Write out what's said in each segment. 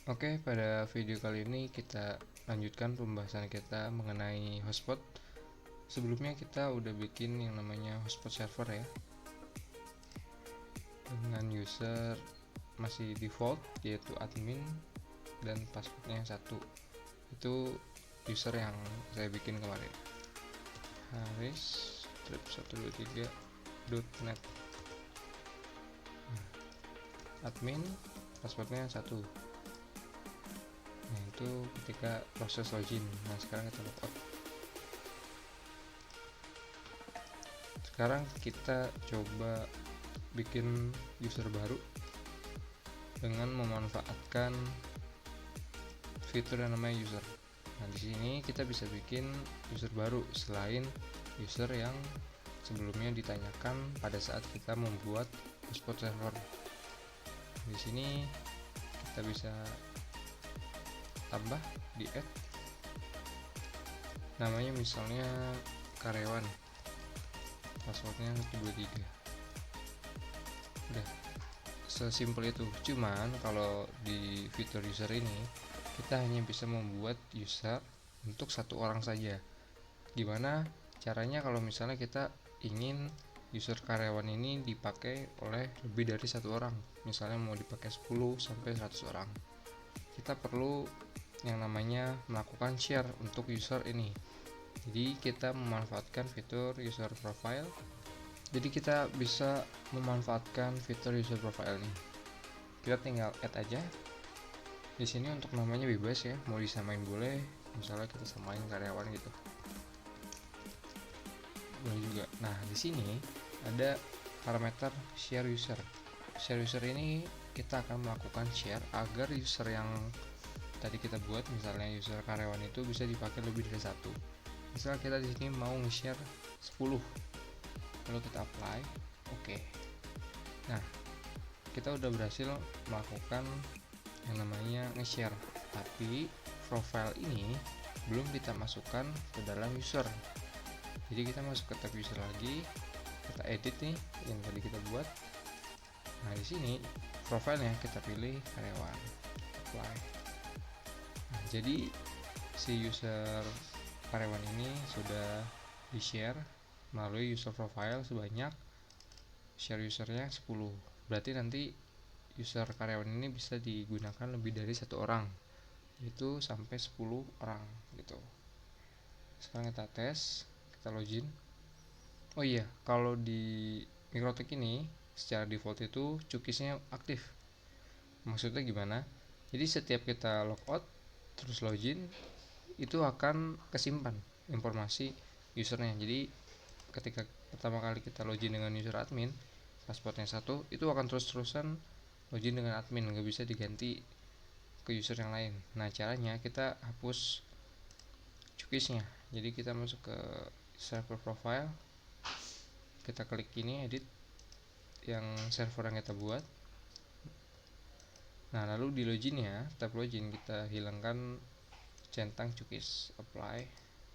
Oke, pada video kali ini kita lanjutkan pembahasan kita mengenai hotspot. Sebelumnya kita udah bikin yang namanya hotspot server ya, dengan user masih default yaitu admin dan passwordnya 1. Itu user yang saya bikin kemarin, Haris trip 123.net. Admin passwordnya 1. Nah, itu ketika proses login. Nah, sekarang kita logout. Sekarang kita coba bikin user baru dengan memanfaatkan fitur yang namanya user. Nah, di sini kita bisa bikin user baru selain user yang sebelumnya ditanyakan pada saat kita membuat hotspot server. Di sini kita bisa tambah di add namanya, misalnya karyawan, passwordnya 123. Udah, sesimpel itu. Cuman kalau di fitur user ini kita hanya bisa membuat user untuk satu orang saja. Gimana caranya kalau misalnya kita ingin user karyawan ini dipakai oleh lebih dari satu orang, misalnya mau dipakai 10 sampai 100 orang, kita perlu yang namanya melakukan share untuk user ini. Jadi kita memanfaatkan fitur user profile. Jadi kita bisa memanfaatkan fitur user profile ini. Kita tinggal add aja. Di sini untuk namanya bebas ya, mau disamain boleh. Misalnya kita samain karyawan gitu, boleh juga. Nah, di sini ada parameter share user. Share user ini kita akan melakukan share agar user yang tadi kita buat, misalnya user karyawan itu bisa dipakai lebih dari satu. Misal kita di sini mau nge-share 10, lalu kita apply, oke. Nah, kita udah berhasil melakukan yang namanya nge-share, tapi profile ini belum kita masukkan ke dalam user. Jadi kita masuk ke tab user lagi, kita edit nih yang tadi kita buat. Nah, di sini profilnya kita pilih karyawan, apply. Nah, jadi si user karyawan ini sudah di share melalui user profile sebanyak share usernya 10. Berarti nanti user karyawan ini bisa digunakan lebih dari satu orang, itu sampai 10 orang gitu. Sekarang kita tes, kita login. Oh iya, kalau di Mikrotik ini secara default itu cookiesnya aktif. Maksudnya gimana? Jadi setiap kita logout terus login, itu akan kesimpan informasi usernya. Jadi ketika pertama kali kita login dengan user admin, passwordnya 1, itu akan terus-terusan login dengan admin, nggak bisa diganti ke user yang lain. Nah, caranya kita hapus cookiesnya. Jadi kita masuk ke server profile, kita klik ini edit yang server yang kita buat. Nah, lalu di login ya, tab login kita hilangkan centang cookies, apply,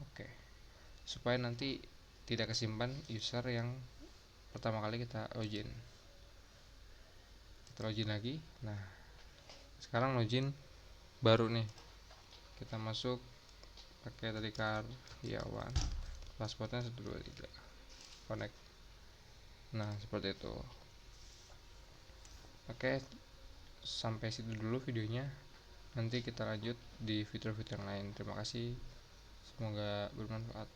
oke. Supaya nanti tidak kesimpan user yang pertama kali kita login. Kita login lagi. Nah, sekarang login baru nih, kita masuk pakai tadi karyawan, passwordnya 123, connect. Nah, seperti itu. Oke, sampai situ dulu videonya. Nanti kita lanjut di fitur-fitur yang lain. Terima kasih, semoga bermanfaat.